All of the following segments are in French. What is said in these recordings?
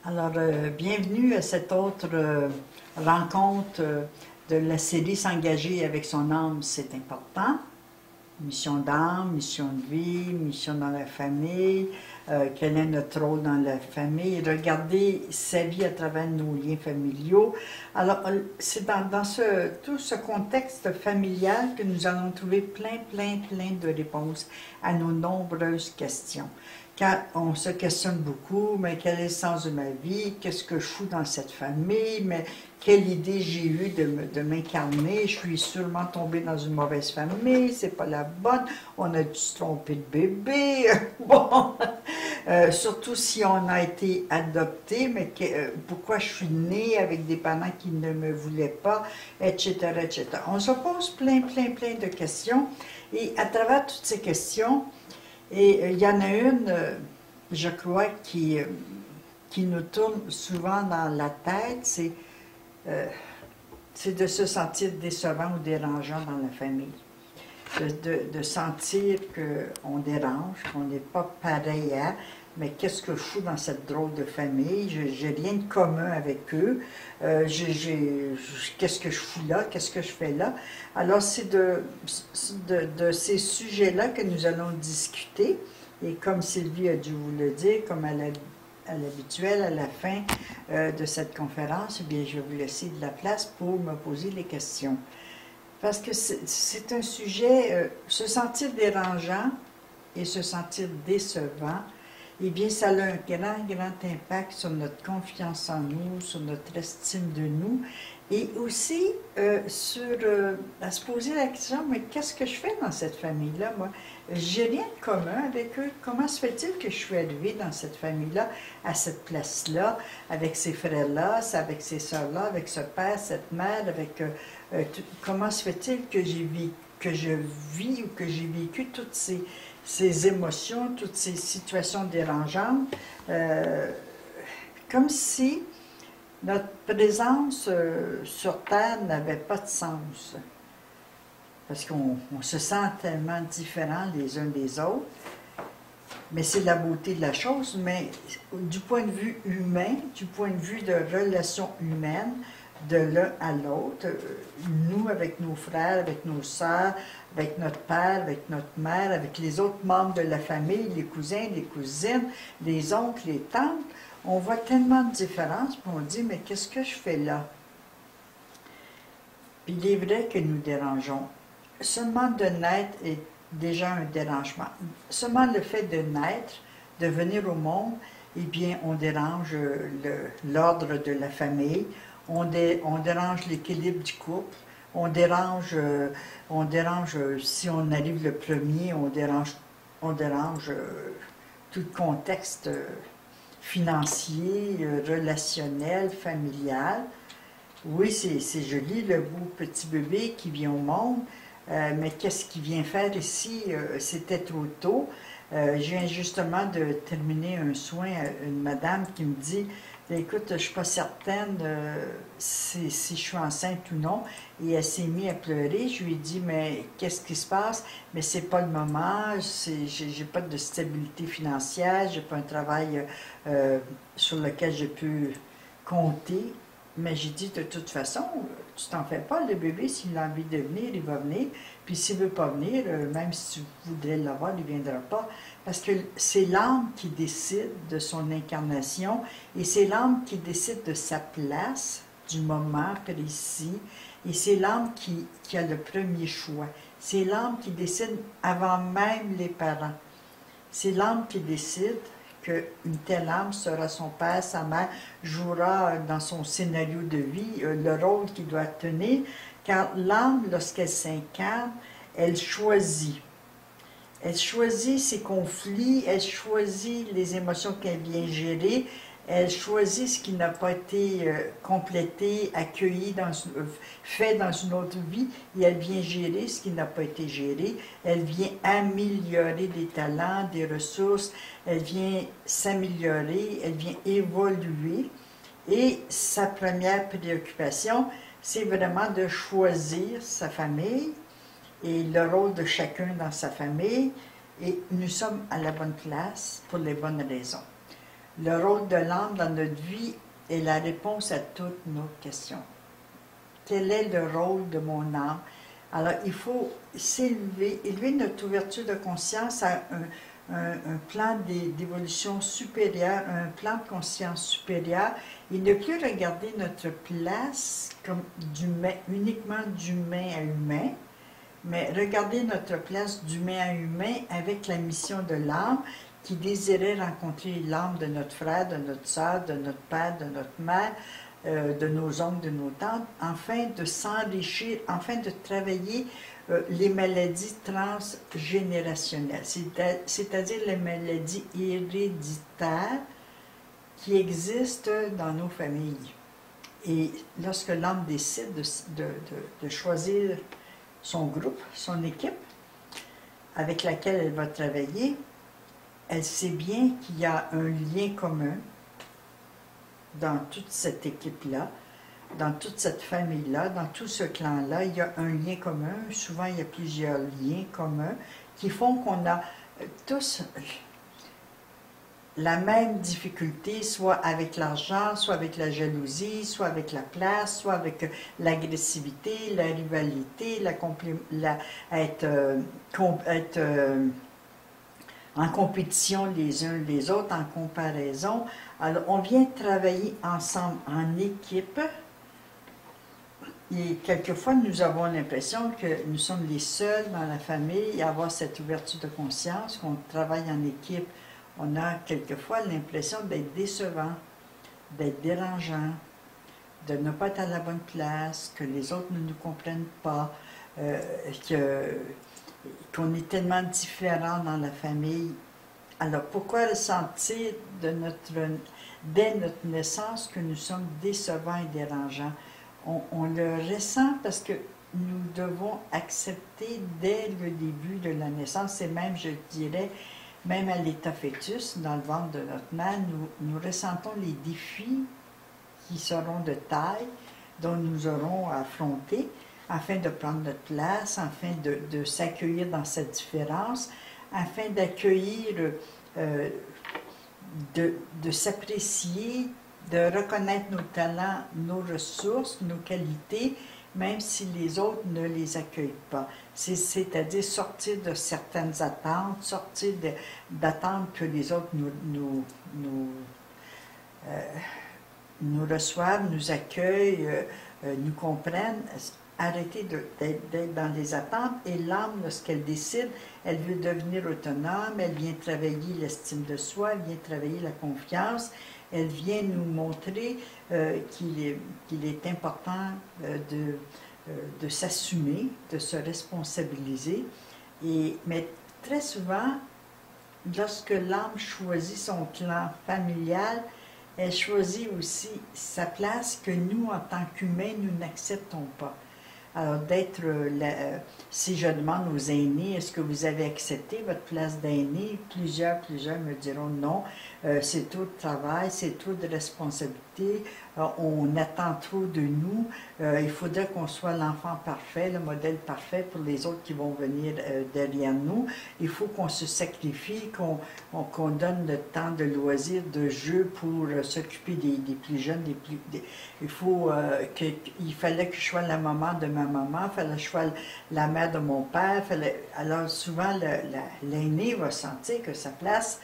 Alors, bienvenue à cette autre rencontre de la série S'engager avec son âme, c'est important. Mission d'âme, mission de vie, mission dans la famille, quel est notre rôle dans la famille, regarder sa vie à travers nos liens familiaux. Alors, c'est dans tout ce contexte familial que nous allons trouver plein de réponses à nos nombreuses questions. Quand on se questionne beaucoup, mais quel est le sens de ma vie, qu'est-ce que je fous dans cette famille, mais quelle idée j'ai eue de m'incarner, je suis sûrement tombée dans une mauvaise famille, c'est pas la bonne, on a dû se tromper de bébé, bon, surtout si on a été adopté, mais pourquoi je suis née avec des parents qui ne me voulaient pas, etc., etc. On se pose plein de questions, et à travers toutes ces questions, et il y en a une, je crois, qui nous tourne souvent dans la tête, c'est de se sentir décevant ou dérangeant dans la famille. De sentir qu'on dérange, qu'on n'est pas pareil à, mais qu'est-ce que je fous dans cette drôle de famille, j'ai rien de commun avec eux, qu'est-ce que je fous là, qu'est-ce que je fais là. Alors c'est de ces sujets-là que nous allons discuter, et comme Sylvie a dû vous le dire, comme à l'habituel, à la fin de cette conférence, eh bien, je vais vous laisser de la place pour me poser les questions. Parce que c'est un sujet, se sentir dérangeant et se sentir décevant, eh bien, ça a un grand impact sur notre confiance en nous, sur notre estime de nous, et aussi à se poser la question, mais qu'est-ce que je fais dans cette famille-là, moi? J'ai rien de commun avec eux. Comment se fait-il que je suis arrivée dans cette famille-là, à cette place-là, avec ces frères-là, avec ces sœurs-là, avec ce père, cette mère, avec comment se fait-il que je vis ou que j'ai vécu toutes ces émotions, toutes ces situations dérangeantes, comme si notre présence sur Terre n'avait pas de sens. Parce qu'on se sent tellement différents les uns des autres, mais c'est la beauté de la chose, mais du point de vue humain, du point de vue de relation humaine, de l'un à l'autre, nous avec nos frères, avec nos sœurs, avec notre père, avec notre mère, avec les autres membres de la famille, les cousins, les cousines, les oncles, les tantes, on voit tellement de différences, puis on dit, mais qu'est-ce que je fais là? Puis il est vrai que nous dérangeons. Seulement de naître est déjà un dérangement. Seulement le fait de naître, de venir au monde, eh bien, on dérange l'ordre de la famille, on dérange l'équilibre du couple, on dérange si on arrive le premier, on dérange tout le contexte financier, relationnel, familial. Oui, c'est joli, le beau petit bébé qui vient au monde, mais qu'est-ce qu'il vient faire ici? C'était trop tôt. Je viens justement de terminer un soin à une madame qui me dit, écoute, je ne suis pas certaine si je suis enceinte ou non. Et elle s'est mise à pleurer. Je lui ai dit, mais qu'est-ce qui se passe? Mais c'est pas le moment, j'ai pas de stabilité financière, j'ai pas un travail sur lequel je peux compter. Mais j'ai dit, de toute façon, tu t'en fais pas, le bébé, s'il a envie de venir, il va venir. Puis s'il ne veut pas venir, même si tu voudrais l'avoir, il ne viendra pas. Parce que c'est l'âme qui décide de son incarnation et c'est l'âme qui décide de sa place, du moment précis. Et c'est l'âme qui a le premier choix. C'est l'âme qui décide avant même les parents. C'est l'âme qui décide qu'une telle âme sera son père, sa mère, jouera dans son scénario de vie le rôle qu'il doit tenir, car l'âme, lorsqu'elle s'incarne, elle choisit. Elle choisit ses conflits, elle choisit les émotions qu'elle vient gérer, elle choisit ce qui n'a pas été complété, accueilli, fait dans une autre vie, et elle vient gérer ce qui n'a pas été géré. Elle vient améliorer des talents, des ressources, elle vient s'améliorer, elle vient évoluer. Et sa première préoccupation, c'est vraiment de choisir sa famille et le rôle de chacun dans sa famille. Et nous sommes à la bonne place pour les bonnes raisons. Le rôle de l'âme dans notre vie est la réponse à toutes nos questions. Quel est le rôle de mon âme? Alors, il faut s'élever, élever notre ouverture de conscience à un plan d'évolution supérieure, un plan de conscience supérieur, et ne plus regarder notre place comme uniquement d'humain à humain, mais regarder notre place d'humain à humain avec la mission de l'âme qui désirait rencontrer l'âme de notre frère, de notre soeur, de notre père, de notre mère, de nos oncles, de nos tantes, afin de s'enrichir, afin de travailler les maladies transgénérationnelles, c'est-à-dire les maladies héréditaires qui existent dans nos familles. Et lorsque l'âme décide de choisir son groupe, son équipe, avec laquelle elle va travailler, elle sait bien qu'il y a un lien commun dans toute cette équipe-là, dans toute cette famille-là, dans tout ce clan-là. Il y a un lien commun. Souvent, il y a plusieurs liens communs qui font qu'on a tous la même difficulté, soit avec l'argent, soit avec la jalousie, soit avec la place, soit avec l'agressivité, la rivalité, être en compétition les uns les autres, en comparaison. Alors, on vient travailler ensemble, en équipe, et quelquefois, nous avons l'impression que nous sommes les seuls dans la famille à avoir cette ouverture de conscience, qu'on travaille en équipe. On a quelquefois l'impression d'être décevant, d'être dérangeant, de ne pas être à la bonne place, que les autres ne nous comprennent pas, qu'on est tellement différents dans la famille. Alors, pourquoi ressentir dès notre naissance que nous sommes décevants et dérangeants? On le ressent parce que nous devons accepter dès le début de la naissance, et même, je dirais, même à l'état fœtus, dans le ventre de notre mère, nous ressentons les défis qui seront de taille, dont nous aurons à affronter, afin de prendre notre place, afin de s'accueillir dans cette différence, afin d'accueillir, de s'apprécier, de reconnaître nos talents, nos ressources, nos qualités, même si les autres ne les accueillent pas. C'est-à-dire sortir de certaines attentes, sortir d'attendre que les autres nous reçoivent, nous accueillent, nous comprennent. Arrêter d'être dans les attentes, et l'âme, lorsqu'elle décide, elle veut devenir autonome, elle vient travailler l'estime de soi, elle vient travailler la confiance, elle vient nous montrer qu'il est important de s'assumer, de se responsabiliser. Mais très souvent, lorsque l'âme choisit son clan familial, elle choisit aussi sa place que nous, en tant qu'humains, nous n'acceptons pas. Alors, si je demande aux aînés, est-ce que vous avez accepté votre place d'aîné? Plusieurs me diront non, c'est trop de travail, c'est trop de responsabilité, on attend trop de nous, il faudrait qu'on soit l'enfant parfait, le modèle parfait pour les autres qui vont venir derrière nous. Il faut qu'on se sacrifie, qu'on donne le temps de loisirs, de jeu pour s'occuper des plus jeunes, il fallait que je sois la maman de ma maman, il fallait que je sois la mère de mon père. Alors souvent, l'aîné va sentir que sa place,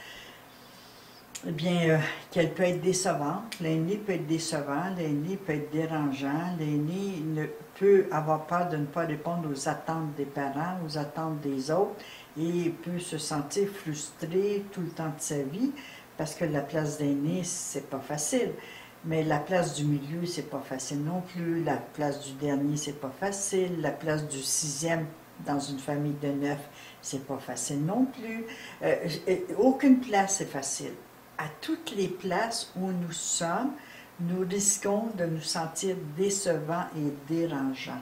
eh bien, qu'elle peut être décevante. L'aîné peut être décevant, l'aîné peut être dérangeant, l'aîné peut avoir peur de ne pas répondre aux attentes des parents, aux attentes des autres, et peut se sentir frustré tout le temps de sa vie, parce que la place d'aîné, c'est pas facile. Mais la place du milieu, c'est pas facile non plus. La place du dernier, c'est pas facile. La place du 6e dans une famille de 9, c'est pas facile non plus. Aucune place est facile. À toutes les places où nous sommes, nous risquons de nous sentir décevants et dérangeants.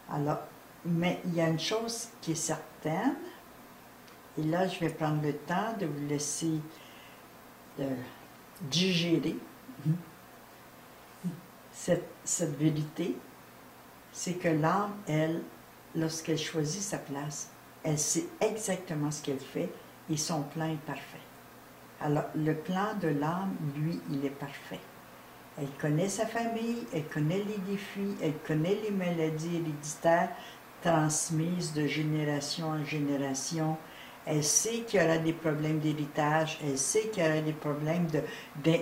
Alors, mais il y a une chose qui est certaine, et là, je vais prendre le temps de vous laisser digérer cette vérité, c'est que l'âme, elle, lorsqu'elle choisit sa place, elle sait exactement ce qu'elle fait et son plan est parfait. Alors, le plan de l'âme, lui, il est parfait. Elle connaît sa famille, elle connaît les défis, elle connaît les maladies héréditaires transmises de génération en génération. Elle sait qu'il y aura des problèmes d'héritage, elle sait qu'il y aura des problèmes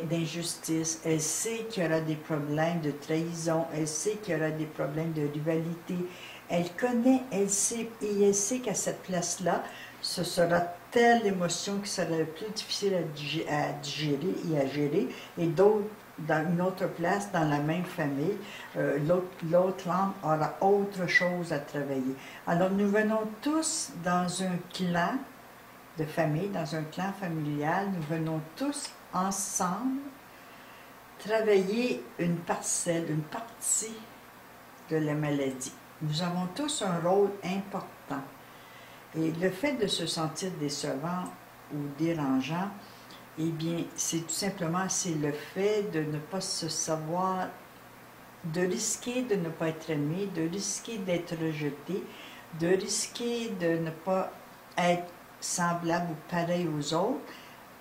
d'injustice, elle sait qu'il y aura des problèmes de trahison, elle sait qu'il y aura des problèmes de rivalité. Elle connaît, elle sait, et elle sait qu'à cette place-là, ce sera telle émotion qui sera le plus difficile à digérer et à gérer, et d'autres dans une autre place, dans la même famille, l'autre âme aura autre chose à travailler. Alors nous venons tous dans un clan de famille, dans un clan familial, nous venons tous ensemble travailler une parcelle, une partie de la maladie. Nous avons tous un rôle important. Et le fait de se sentir décevant ou dérangeant, eh bien, c'est tout simplement, c'est le fait de ne pas se savoir, de risquer de ne pas être aimé, de risquer d'être rejeté, de risquer de ne pas être semblable ou pareil aux autres,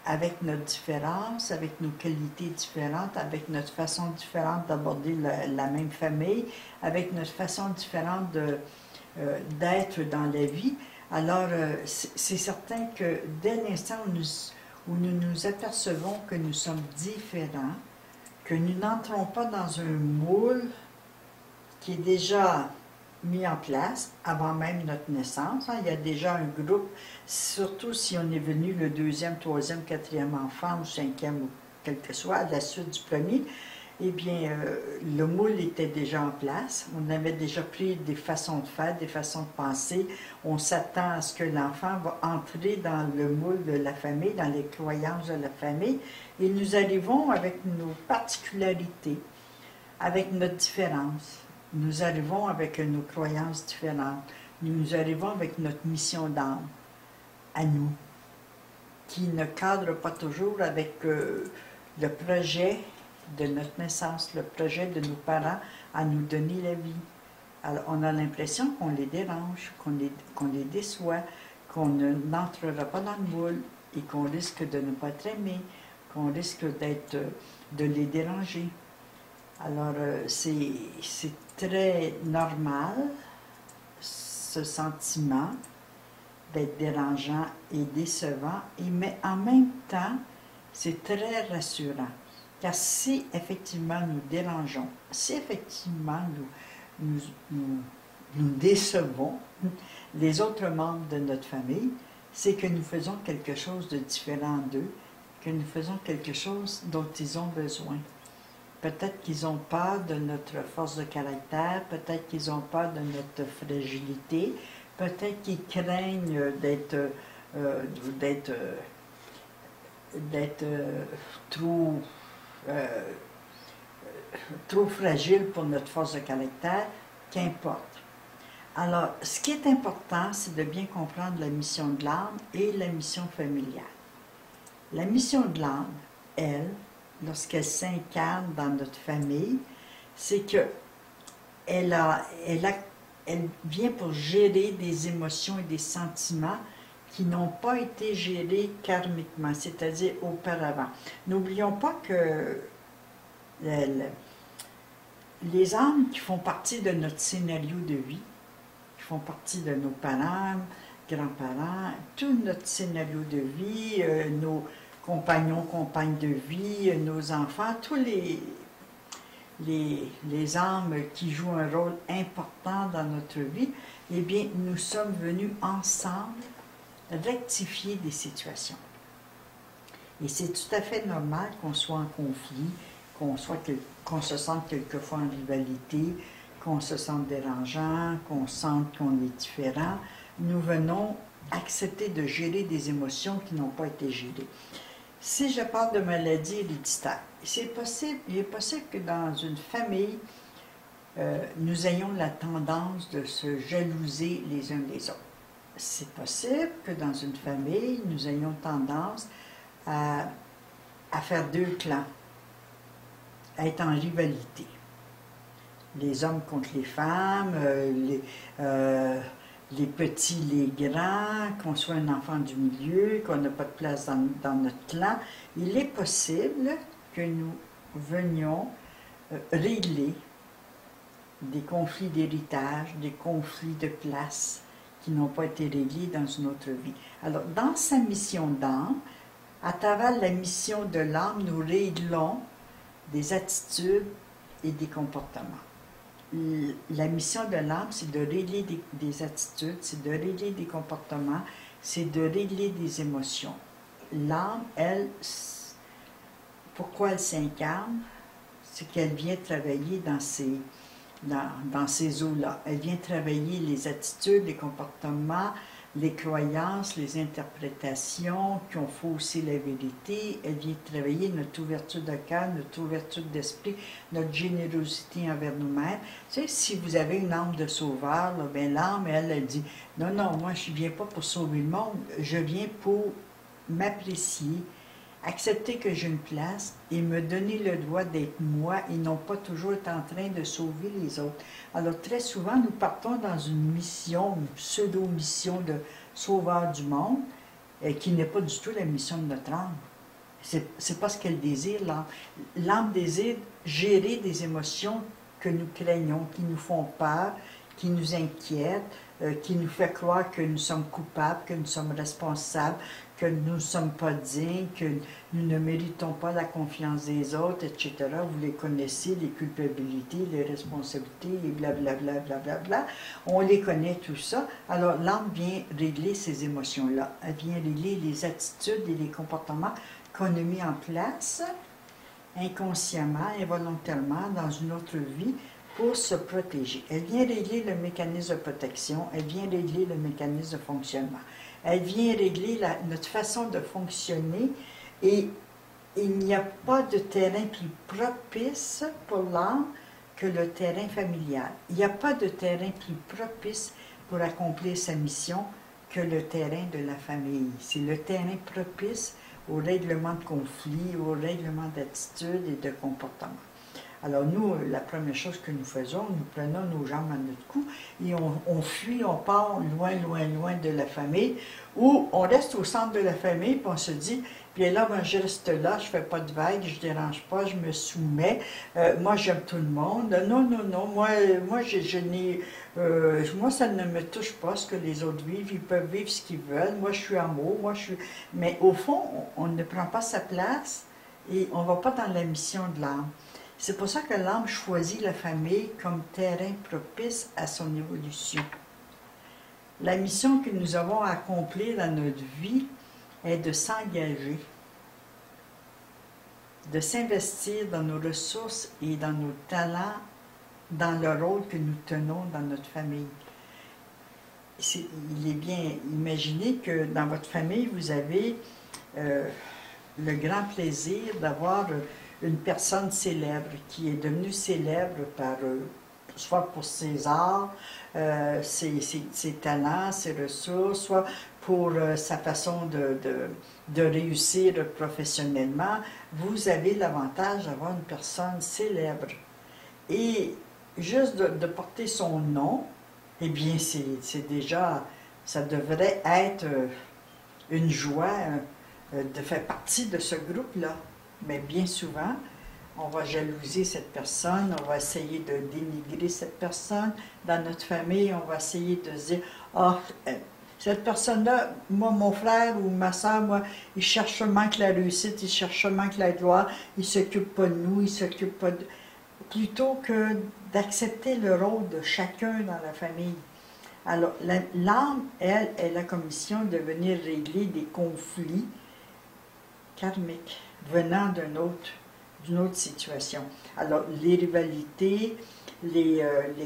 avec notre différence, avec nos qualités différentes, avec notre façon différente d'aborder la même famille, avec notre façon différente d'être dans la vie. Alors, c'est certain que dès l'instant où nous nous apercevons que nous sommes différents, que nous n'entrons pas dans un moule qui est déjà mis en place avant même notre naissance. Il y a déjà un groupe, surtout si on est venu le deuxième, troisième, quatrième enfant ou cinquième, ou quel que soit, à la suite du premier, eh bien, le moule était déjà en place. On avait déjà pris des façons de faire, des façons de penser. On s'attend à ce que l'enfant va entrer dans le moule de la famille, dans les croyances de la famille. Et nous arrivons avec nos particularités, avec notre différence. Nous arrivons avec nos croyances différentes. Nous arrivons avec notre mission d'âme à nous, qui ne cadre pas toujours avec le projet de notre naissance, le projet de nos parents à nous donner la vie. Alors, on a l'impression qu'on les dérange, qu'on les déçoit, qu'on n'entrera pas dans le moule et qu'on risque de ne pas être aimé, qu'on risque de les déranger. Alors, c'est très normal, ce sentiment d'être dérangeant et décevant, mais en même temps, c'est très rassurant. Car si effectivement nous dérangeons, si effectivement nous décevons les autres membres de notre famille, c'est que nous faisons quelque chose de différent d'eux, que nous faisons quelque chose dont ils ont besoin. Peut-être qu'ils ont peur de notre force de caractère, peut-être qu'ils ont peur de notre fragilité, peut-être qu'ils craignent d'être trop fragile pour notre force de caractère, qu'importe. Alors, ce qui est important, c'est de bien comprendre la mission de l'âme et la mission familiale. La mission de l'âme, elle, lorsqu'elle s'incarne dans notre famille, c'est que elle vient pour gérer des émotions et des sentiments qui n'ont pas été gérés karmiquement, c'est-à-dire auparavant. N'oublions pas que les âmes qui font partie de notre scénario de vie, qui font partie de nos parents, grands-parents, tout notre scénario de vie, nos compagnons, compagnes de vie, nos enfants, tous les âmes qui jouent un rôle important dans notre vie, eh bien, nous sommes venus ensemble rectifier des situations. Et c'est tout à fait normal qu'on soit en conflit, qu'on se sente quelquefois en rivalité, qu'on se sente dérangeant, qu'on sente qu'on est différent. Nous venons accepter de gérer des émotions qui n'ont pas été gérées. Si je parle de maladie héréditaire, il est possible que dans une famille, nous ayons la tendance de se jalouser les uns les autres. C'est possible que dans une famille, nous ayons tendance à faire deux clans, à être en rivalité. Les hommes contre les femmes, les petits, les grands, qu'on soit un enfant du milieu, qu'on n'a pas de place dans notre clan, il est possible que nous venions régler des conflits d'héritage, des conflits de place qui n'ont pas été réglés dans une autre vie. Alors, dans sa mission d'âme, à travers la mission de l'âme, nous réglons des attitudes et des comportements. La mission de l'âme, c'est de régler des attitudes, c'est de régler des comportements, c'est de régler des émotions. L'âme, elle, pourquoi elle s'incarne? C'est qu'elle vient travailler dans ces eaux-là. Elle vient travailler les attitudes, les comportements, les croyances, les interprétations qui ont faussé la vérité. Elle vient travailler notre ouverture de cœur, notre ouverture d'esprit, notre générosité envers nous-mêmes. Tu sais, si vous avez une âme de sauveur, là, ben l'âme, elle dit, non, non, moi je ne viens pas pour sauver le monde, je viens pour m'apprécier, accepter que j'ai une place et me donner le droit d'être moi et non pas toujours être en train de sauver les autres. Alors très souvent, nous partons dans une mission, une pseudo-mission de sauveur du monde, qui n'est pas du tout la mission de notre âme. C'est pas ce qu'elle désire, l'âme. L'âme désire gérer des émotions que nous craignons, qui nous font peur, qui nous inquiètent, qui nous fait croire que nous sommes coupables, que nous sommes responsables, que nous ne sommes pas dignes, que nous ne méritons pas la confiance des autres, etc. Vous les connaissez, les culpabilités, les responsabilités, et blablabla, blablabla. On les connaît tout ça. Alors l'âme vient régler ces émotions-là. Elle vient régler les attitudes et les comportements qu'on a mis en place inconsciemment, involontairement, dans une autre vie, pour se protéger. Elle vient régler le mécanisme de protection, elle vient régler le mécanisme de fonctionnement. Elle vient régler notre façon de fonctionner et il n'y a pas de terrain plus propice pour l'âme que le terrain familial. Il n'y a pas de terrain plus propice pour accomplir sa mission que le terrain de la famille. C'est le terrain propice au règlement de conflits, au règlement d'attitudes et de comportements. Alors nous, la première chose que nous faisons, nous prenons nos jambes à notre cou et on fuit, on part loin, loin, loin de la famille, ou on reste au centre de la famille, puis on se dit, bien là, moi je reste là, je ne fais pas de vagues, je ne dérange pas, je me soumets, moi j'aime tout le monde, non, non, non, moi ça ne me touche pas ce que les autres vivent, ils peuvent vivre ce qu'ils veulent, moi je suis amour, moi je suis... Mais au fond, on ne prend pas sa place et on ne va pas dans la mission de l'âme. C'est pour ça que l'âme choisit la famille comme terrain propice à son évolution. La mission que nous avons à accomplir dans notre vie est de s'engager, de s'investir dans nos ressources et dans nos talents, dans le rôle que nous tenons dans notre famille. Il est bien imaginé que dans votre famille, vous avez le grand plaisir d'avoir une personne célèbre, qui est devenue célèbre par, soit pour ses arts, ses talents, ses ressources, soit pour sa façon de réussir professionnellement. Vous avez l'avantage d'avoir une personne célèbre. Et juste de porter son nom, eh bien, c'est déjà, ça devrait être une joie de faire partie de ce groupe-là. Mais bien souvent, on va jalouser cette personne, on va essayer de dénigrer cette personne. Dans notre famille, on va essayer de se dire « Ah, cette personne-là, moi, mon frère ou ma soeur, moi, il cherche seulement que la réussite, il cherche seulement que la gloire, il ne s'occupe pas de nous, il ne s'occupe pas de... » Plutôt que d'accepter le rôle de chacun dans la famille. Alors, l'âme, elle a comme mission de venir régler des conflits karmiques venant d'une autre situation. Alors, les rivalités, les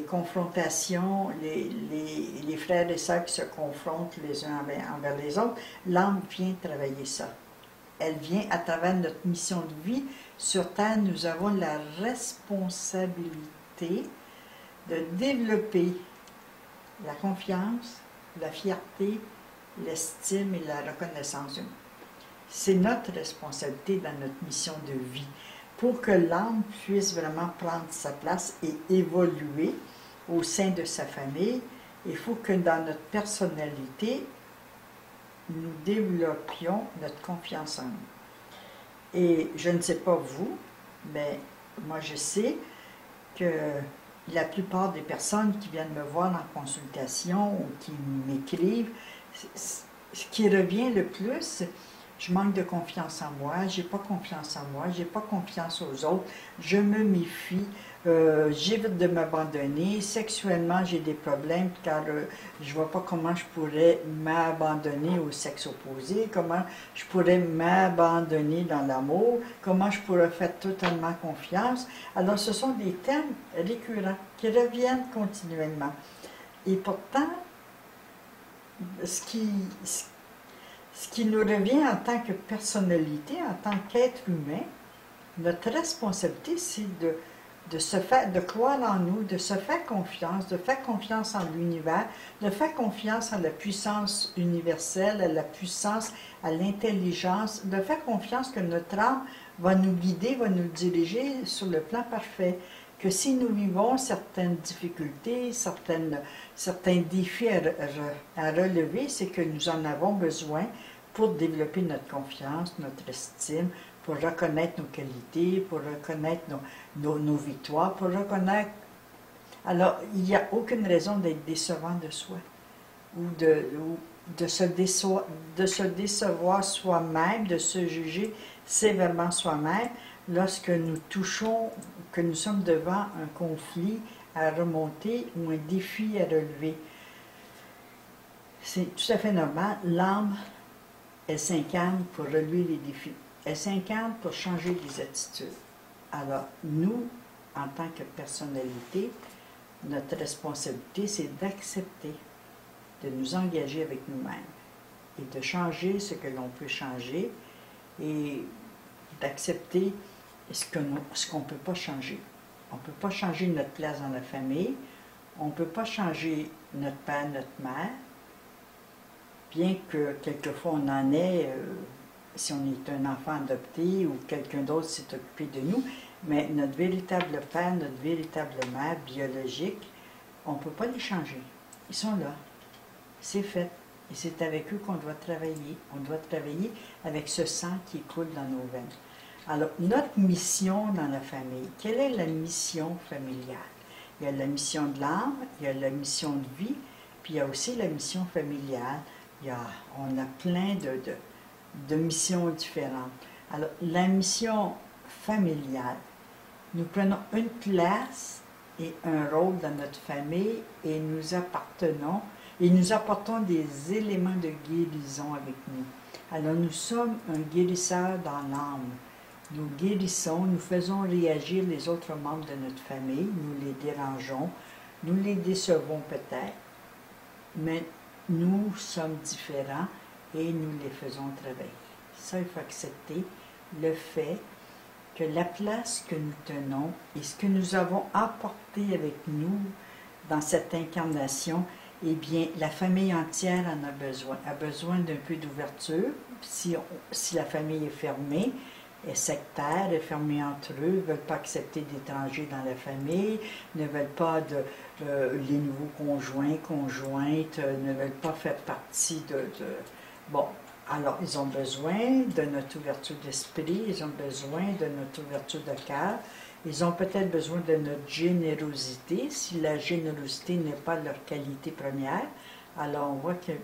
confrontations, les frères et sœurs qui se confrontent les uns envers les autres, l'âme vient travailler ça. Elle vient à travers notre mission de vie. Sur Terre, nous avons la responsabilité de développer la confiance, la fierté, l'estime et la reconnaissance humaine. C'est notre responsabilité dans notre mission de vie pour que l'âme puisse vraiment prendre sa place et évoluer au sein de sa famille Il faut que dans notre personnalité, nous développions notre confiance en nous. Et je ne sais pas vous, mais moi je sais que la plupart des personnes qui viennent me voir en consultation ou qui m'écrivent, ce qui revient le plus, je manque de confiance en moi, j'ai pas confiance en moi, j'ai pas confiance aux autres, je me méfie, j'évite de m'abandonner, sexuellement j'ai des problèmes car je vois pas comment je pourrais m'abandonner au sexe opposé, comment je pourrais m'abandonner dans l'amour, comment je pourrais faire totalement confiance. Alors ce sont des thèmes récurrents qui reviennent continuellement. Et pourtant, ce qui nous revient en tant que personnalité, en tant qu'être humain, notre responsabilité, c'est de croire en nous, de se faire confiance en l'univers, de faire confiance en la puissance universelle, à la puissance, à l'intelligence, de faire confiance que notre âme va nous guider, va nous diriger sur le plan parfait. Que si nous vivons certaines difficultés, certains défis à relever, c'est que nous en avons besoin pour développer notre confiance, notre estime, pour reconnaître nos qualités, pour reconnaître nos victoires, pour reconnaître... Alors, il n'y a aucune raison d'être décevant de soi ou de se décevoir soi-même, de se juger sévèrement soi-même lorsque nous touchons, que nous sommes devant un conflit à remonter ou un défi à relever. C'est tout à fait normal. L'âme, elle s'incarne pour relever les défis. Elle s'incarne pour changer les attitudes. Alors, nous, en tant que personnalité, notre responsabilité, c'est d'accepter, de nous engager avec nous-mêmes et de changer ce que l'on peut changer et d'accepter ce qu'on ne peut pas changer. On ne peut pas changer notre place dans la famille, on ne peut pas changer notre père, notre mère, bien que quelquefois on en ait, si on est un enfant adopté ou quelqu'un d'autre s'est occupé de nous, mais notre véritable père, notre véritable mère biologique, on ne peut pas les changer. Ils sont là. C'est fait. Et c'est avec eux qu'on doit travailler. On doit travailler avec ce sang qui coule dans nos veines. Alors, notre mission dans la famille, quelle est la mission familiale? Il y a la mission de l'âme, il y a la mission de vie, puis il y a aussi la mission familiale. On a plein de missions différentes. Alors, la mission familiale, nous prenons une place et un rôle dans notre famille et nous appartenons et nous apportons des éléments de guérison avec nous. Alors, nous sommes un guérisseur dans l'âme. Nous guérissons, nous faisons réagir les autres membres de notre famille, nous les dérangeons, nous les décevons peut-être, mais nous sommes différents et nous les faisons travailler. Ça, il faut accepter le fait que la place que nous tenons et ce que nous avons apporté avec nous dans cette incarnation, eh bien, la famille entière en a besoin d'un peu d'ouverture. Si la famille est fermée, est sectaire, est fermée entre eux, ne veulent pas accepter d'étrangers dans la famille, ne veulent pas les nouveaux conjoints, conjointes, ne veulent pas faire partie Bon, alors ils ont besoin de notre ouverture d'esprit, ils ont besoin de notre ouverture de cœur, ils ont peut-être besoin de notre générosité. Si la générosité n'est pas leur qualité première, alors on voit qu'il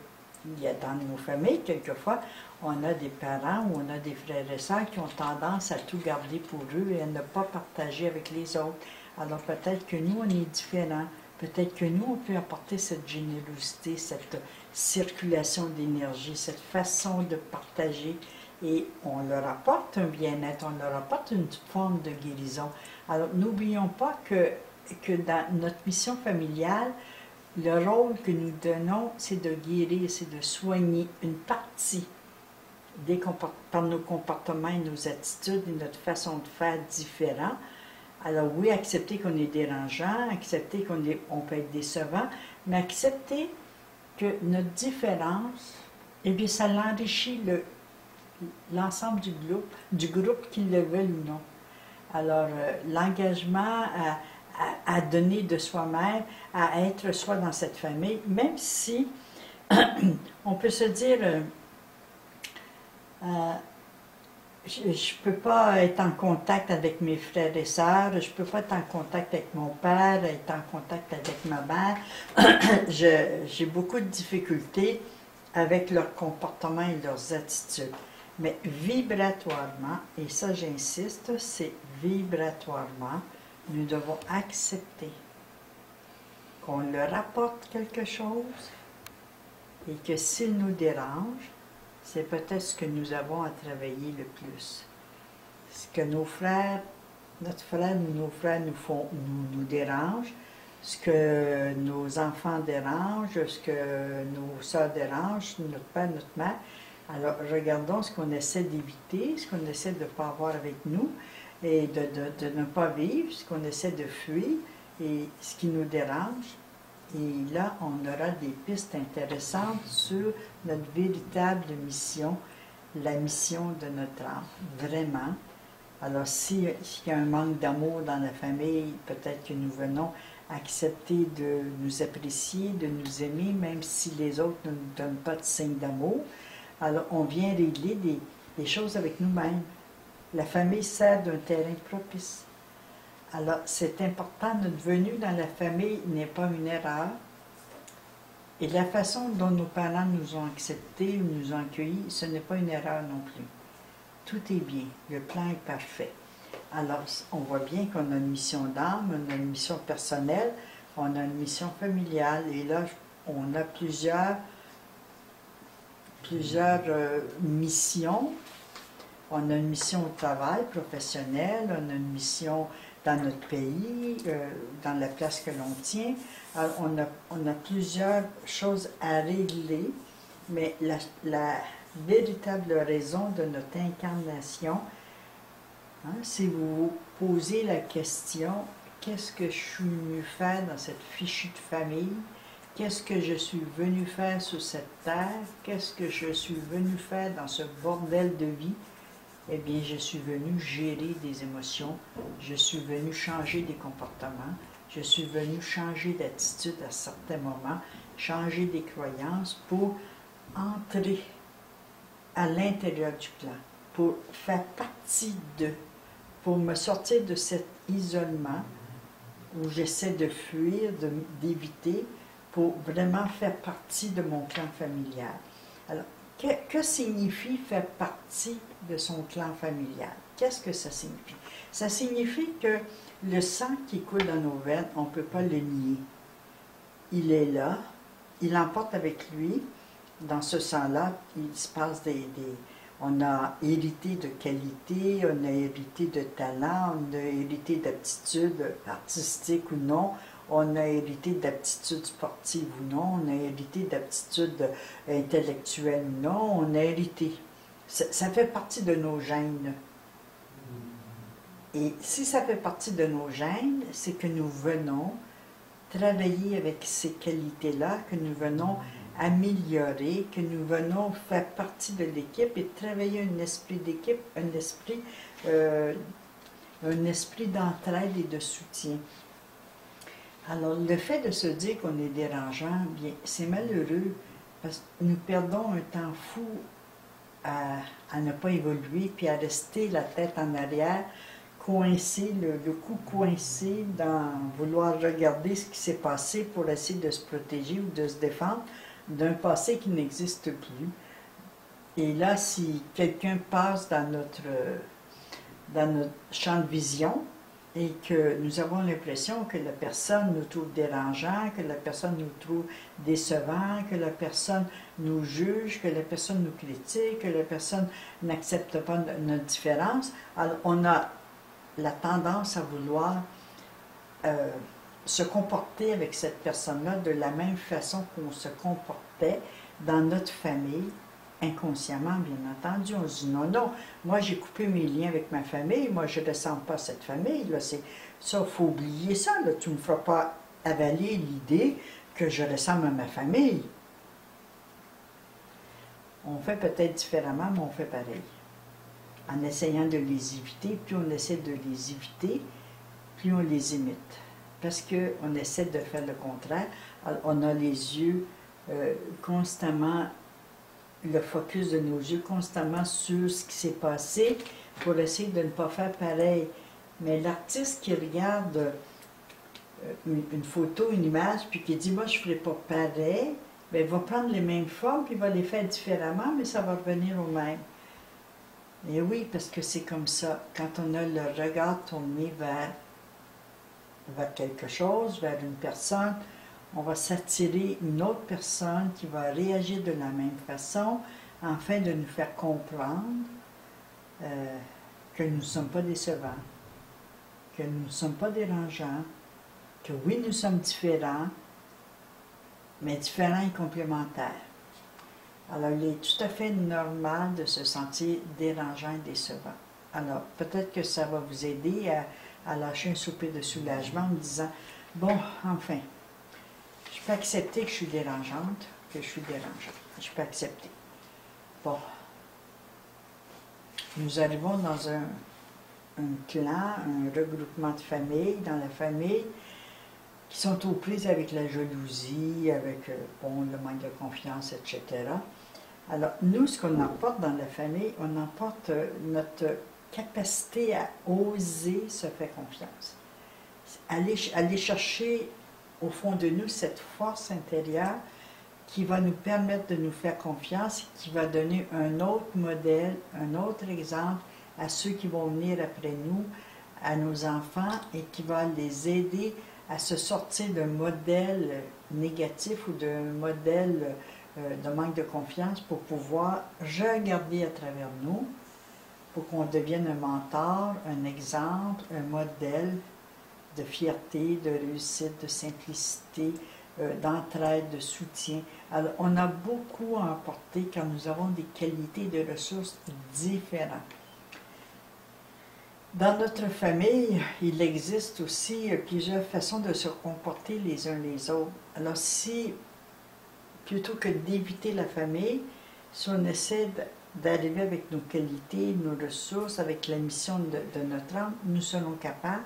y a dans nos familles, quelquefois, on a des parents ou on a des frères et sœurs qui ont tendance à tout garder pour eux et à ne pas partager avec les autres. Alors peut-être que nous, on est différents. Peut-être que nous, on peut apporter cette générosité, cette circulation d'énergie, cette façon de partager. Et on leur apporte un bien-être, on leur apporte une forme de guérison. Alors n'oublions pas que dans notre mission familiale, le rôle que nous donnons, c'est de guérir, c'est de soigner une partie par nos comportements et nos attitudes et notre façon de faire différent. Alors oui, accepter qu'on est dérangeant, accepter qu'on peut être décevant, mais accepter que notre différence, eh bien, ça l'enrichit l'ensemble du groupe qu'ils le veulent ou non. Alors, l'engagement à donner de soi-même, à être soi dans cette famille, même si on peut se dire, je ne peux pas être en contact avec mes frères et sœurs, je ne peux pas être en contact avec mon père, être en contact avec ma mère. J'ai beaucoup de difficultés avec leur comportement et leurs attitudes. Mais vibratoirement, et ça j'insiste, c'est vibratoirement, nous devons accepter qu'on leur apporte quelque chose et que s'il nous dérange, c'est peut-être ce que nous avons à travailler le plus. Ce que nos frères, notre frère ou nos frères nous dérangent, ce que nos enfants dérangent, ce que nos sœurs dérangent, notre père, notre mère. Alors, regardons ce qu'on essaie d'éviter, ce qu'on essaie de ne pas avoir avec nous et de ne pas vivre, ce qu'on essaie de fuir et ce qui nous dérange. Et là, on aura des pistes intéressantes sur notre véritable mission, la mission de notre âme, vraiment. Alors, s'il y a un manque d'amour dans la famille, peut-être que nous venons accepter de nous apprécier, de nous aimer, même si les autres ne nous donnent pas de signe d'amour. Alors, on vient régler des choses avec nous-mêmes. La famille sert d'un terrain propice. Alors, c'est important, notre venue dans la famille n'est pas une erreur. Et la façon dont nos parents nous ont acceptés ou nous ont accueillis, ce n'est pas une erreur non plus. Tout est bien, le plan est parfait. Alors, on voit bien qu'on a une mission d'âme, on a une mission personnelle, on a une mission familiale. Et là, on a plusieurs missions. On a une mission au travail professionnel, on a une mission dans notre pays, dans la place que l'on tient. Alors, on a plusieurs choses à régler, mais la véritable raison de notre incarnation, si vous vous posez la question, qu'est-ce que je suis venu faire dans cette fichue de famille? Qu'est-ce que je suis venu faire sur cette terre? Qu'est-ce que je suis venu faire dans ce bordel de vie? Eh bien, je suis venu gérer des émotions, je suis venu changer des comportements, je suis venu changer d'attitude à certains moments, changer des croyances pour entrer à l'intérieur du plan, pour faire partie d'eux, pour me sortir de cet isolement où j'essaie de fuir, d'éviter, pour vraiment faire partie de mon clan familial. Alors, que signifie faire partie de son clan familial? Qu'est-ce que ça signifie? Ça signifie que le sang qui coule dans nos veines, on ne peut pas le nier. Il est là, il emporte avec lui, dans ce sang-là, il se passe on a hérité de qualité, on a hérité de talent, on a hérité d'aptitudes artistiques ou non, on a hérité d'aptitudes sportives ou non, on a hérité d'aptitudes intellectuelles ou non, on a hérité. Ça fait partie de nos gènes. Et si ça fait partie de nos gènes, c'est que nous venons travailler avec ces qualités-là, que nous venons améliorer, que nous venons faire partie de l'équipe et travailler un esprit d'équipe, un esprit d'entraide et de soutien. Alors, le fait de se dire qu'on est dérangeant, bien, c'est malheureux, parce que nous perdons un temps fou à ne pas évoluer, puis à rester la tête en arrière, coincé, le cou coincé dans vouloir regarder ce qui s'est passé pour essayer de se protéger ou de se défendre d'un passé qui n'existe plus. Et là, si quelqu'un passe dans notre champ de vision et que nous avons l'impression que la personne nous trouve dérangeant, que la personne nous trouve décevant, que la personne nous juge, que la personne nous critique, que la personne n'accepte pas notre différence, alors on a la tendance à vouloir se comporter avec cette personne-là de la même façon qu'on se comportait dans notre famille, inconsciemment, bien entendu. On se dit non, non, moi j'ai coupé mes liens avec ma famille, moi je ne descends pas à cette famille, là, ça, il faut oublier ça, là, tu ne me feras pas avaler l'idée que je ressemble à ma famille. On fait peut-être différemment, mais on fait pareil. En essayant de les éviter, plus on essaie de les éviter, plus on les imite. parce qu'on essaie de faire le contraire. Alors, on a les yeux constamment, le focus de nos yeux constamment sur ce qui s'est passé pour essayer de ne pas faire pareil. Mais l'artiste qui regarde une photo, une image, puis qui dit « moi je ne ferai pas pareil », bien, il va prendre les mêmes formes, puis il va les faire différemment, mais ça va revenir au même. Et oui, parce que c'est comme ça. Quand on a le regard tourné vers quelque chose, vers une personne, on va s'attirer une autre personne qui va réagir de la même façon, afin de nous faire comprendre que nous ne sommes pas décevants, que nous ne sommes pas dérangeants, que oui, nous sommes différents, mais différents et complémentaires. Alors, il est tout à fait normal de se sentir dérangeant et décevant. Alors, peut-être que ça va vous aider à lâcher un soupir de soulagement en me disant « bon, enfin, je peux accepter que je suis dérangeante, que je suis dérangeante. Je peux accepter. » Bon. Nous arrivons dans un clan, un regroupement de familles, dans la famille, qui sont aux prises avec la jalousie, avec bon, le manque de confiance, etc. Alors, nous, ce qu'on emporte dans la famille, on emporte notre capacité à oser se faire confiance. Aller chercher au fond de nous cette force intérieure qui va nous permettre de nous faire confiance, qui va donner un autre modèle, un autre exemple à ceux qui vont venir après nous, à nos enfants, et qui va les aider à se sortir d'un modèle négatif ou d'un modèle de manque de confiance pour pouvoir regarder à travers nous, pour qu'on devienne un mentor, un exemple, un modèle de fierté, de réussite, de simplicité, d'entraide, de soutien. Alors, on a beaucoup à apporter quand nous avons des qualités, des ressources différentes. Dans notre famille, il existe aussi plusieurs façons de se comporter les uns les autres. Alors si, plutôt que d'éviter la famille, si on essaie d'arriver avec nos qualités, nos ressources, avec la mission de notre âme, nous serons capables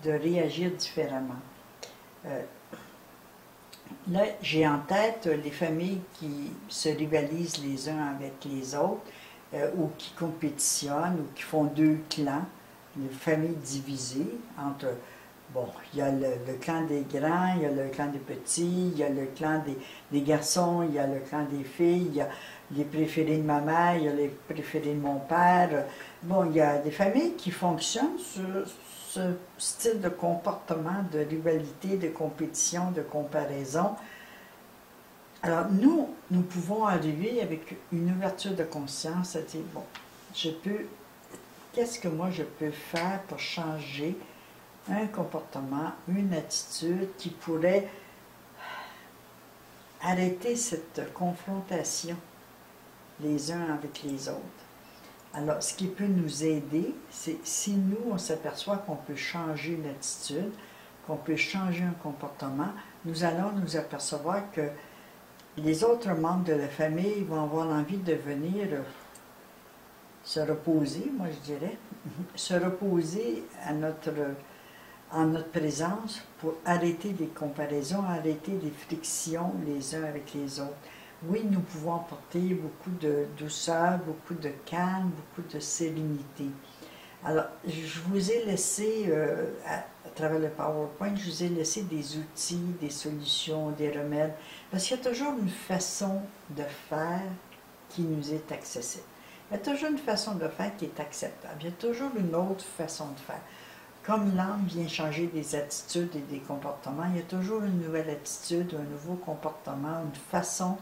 de réagir différemment. Là, j'ai en tête les familles qui se rivalisent les uns avec les autres, ou qui compétitionnent, ou qui font deux clans. Une famille divisée entre, bon, il y a le clan des grands, il y a le clan des petits, il y a le clan des garçons, il y a le clan des filles, il y a les préférés de ma mère, il y a les préférés de mon père. Bon, il y a des familles qui fonctionnent sur ce style de comportement, de rivalité, de compétition, de comparaison. Alors, nous pouvons arriver avec une ouverture de conscience à dire, bon, qu'est-ce que moi je peux faire pour changer un comportement, une attitude qui pourrait arrêter cette confrontation les uns avec les autres. Alors, ce qui peut nous aider, c'est si nous, on s'aperçoit qu'on peut changer une attitude, qu'on peut changer un comportement, nous allons nous apercevoir que les autres membres de la famille vont avoir envie de venir se reposer, moi je dirais, se reposer en notre présence pour arrêter les comparaisons, arrêter les frictions les uns avec les autres. Oui, nous pouvons apporter beaucoup de douceur, beaucoup de calme, beaucoup de sérénité. Alors, je vous ai laissé, à travers le PowerPoint, je vous ai laissé des outils, des solutions, des remèdes, parce qu'il y a toujours une façon de faire qui nous est accessible. Il y a toujours une façon de faire qui est acceptable. Il y a toujours une autre façon de faire. Comme l'âme vient changer des attitudes et des comportements, il y a toujours une nouvelle attitude, un nouveau comportement, une façon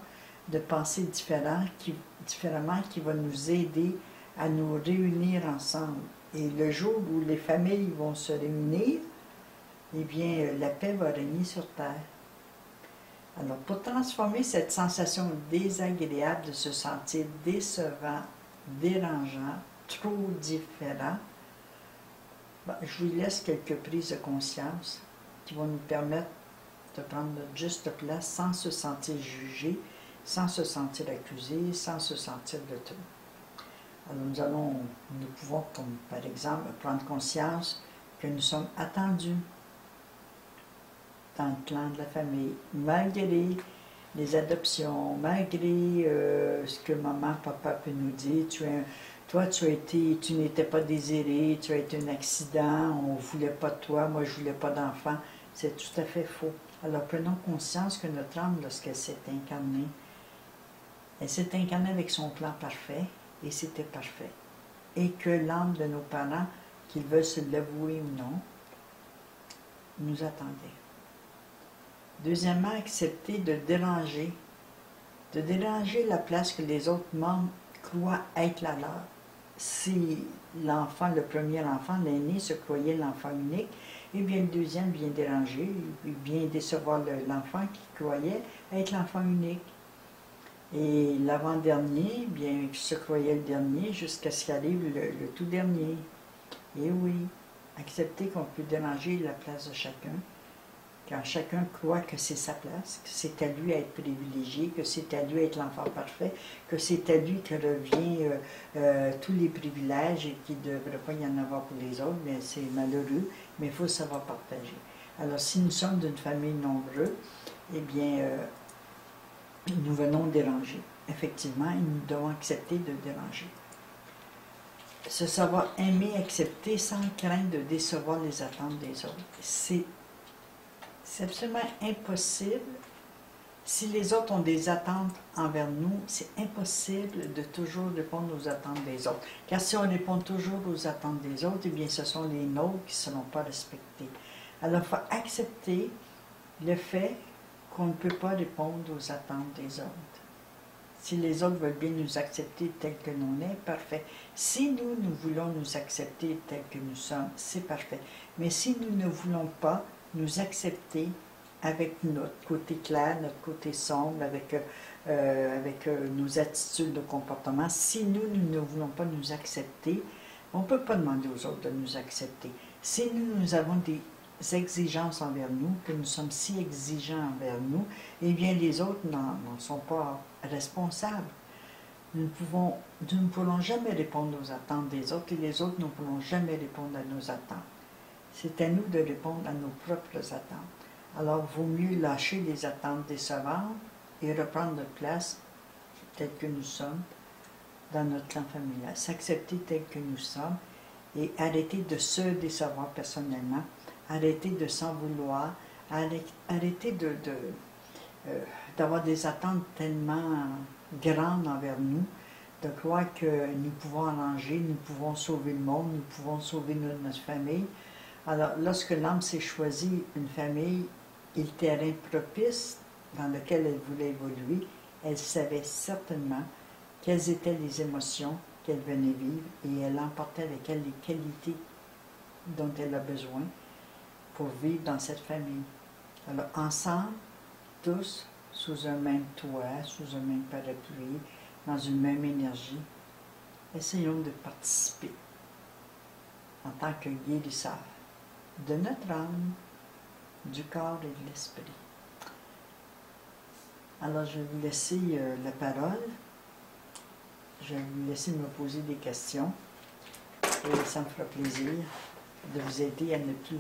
de penser différemment qui va nous aider à nous réunir ensemble. Et le jour où les familles vont se réunir, eh bien, la paix va régner sur terre. Alors, pour transformer cette sensation désagréable de se sentir décevant, dérangeant, trop différent, je vous laisse quelques prises de conscience qui vont nous permettre de prendre notre juste place sans se sentir jugé, sans se sentir accusé, sans se sentir détenu. Alors nous pouvons, comme par exemple, prendre conscience que nous sommes attendus, dans le clan de la famille, malgré les adoptions, malgré ce que maman, papa peut nous dire. Toi, tu n'étais pas désiré, tu as été un accident, on ne voulait pas de toi, moi je ne voulais pas d'enfant. C'est tout à fait faux. Alors prenons conscience que notre âme, lorsqu'elle s'est incarnée, elle s'est incarnée avec son plan parfait, et c'était parfait. Et que l'âme de nos parents, qu'ils veulent se l'avouer ou non, nous attendait. Deuxièmement, accepter de déranger la place que les autres membres croient être la leur. Si l'enfant, le premier enfant, l'aîné, se croyait l'enfant unique, eh bien le deuxième vient déranger, il vient décevoir l'enfant qui croyait être l'enfant unique. Et l'avant-dernier, bien, se croyait le dernier jusqu'à ce qu'arrive le tout dernier. Et oui, accepter qu'on peut déranger la place de chacun, quand chacun croit que c'est sa place, que c'est à lui à être privilégié, que c'est à lui à être l'enfant parfait, que c'est à lui que revient tous les privilèges et qu'il ne devrait pas y en avoir pour les autres, mais c'est malheureux, mais il faut savoir partager. Alors si nous sommes d'une famille nombreuse, eh bien, nous venons déranger. Effectivement, et nous devons accepter de déranger. Se savoir aimer, accepter sans crainte de décevoir les attentes des autres. C'est absolument impossible. Si les autres ont des attentes envers nous, c'est impossible de toujours répondre aux attentes des autres. Car si on répond toujours aux attentes des autres, eh bien ce sont les nôtres qui ne seront pas respectés. Alors il faut accepter le fait qu'on ne peut pas répondre aux attentes des autres. Si les autres veulent bien nous accepter tels que nous sommes, parfait. Si nous voulons nous accepter tels que nous sommes, c'est parfait. Mais si nous ne voulons pas nous accepter avec notre côté clair, notre côté sombre, avec nos attitudes de comportement, si nous ne voulons pas nous accepter, on ne peut pas demander aux autres de nous accepter. Si nous avons des exigences envers nous, que nous sommes si exigeants envers nous, eh bien les autres n'en sont pas responsables. Nous ne pourrons jamais répondre aux attentes des autres et les autres ne pourront jamais répondre à nos attentes. C'est à nous de répondre à nos propres attentes. Alors, il vaut mieux lâcher les attentes décevantes et reprendre notre place telle que nous sommes dans notre clan familial. S'accepter tel que nous sommes et arrêter de se décevoir personnellement, arrêter de s'en vouloir, arrêter d'avoir des attentes tellement grandes envers nous, de croire que nous pouvons arranger, nous pouvons sauver le monde, nous pouvons sauver notre famille. Alors, lorsque l'âme s'est choisie une famille et le terrain propice dans lequel elle voulait évoluer, elle savait certainement quelles étaient les émotions qu'elle venait vivre et elle emportait avec elle les qualités dont elle a besoin pour vivre dans cette famille. Alors, ensemble, tous, sous un même toit, sous un même parapluie, dans une même énergie, essayons de participer en tant que guérisseurs de notre âme, du corps et de l'esprit. Alors, je vais vous laisser la parole. Je vais vous laisser me poser des questions et ça me fera plaisir de vous aider à ne plus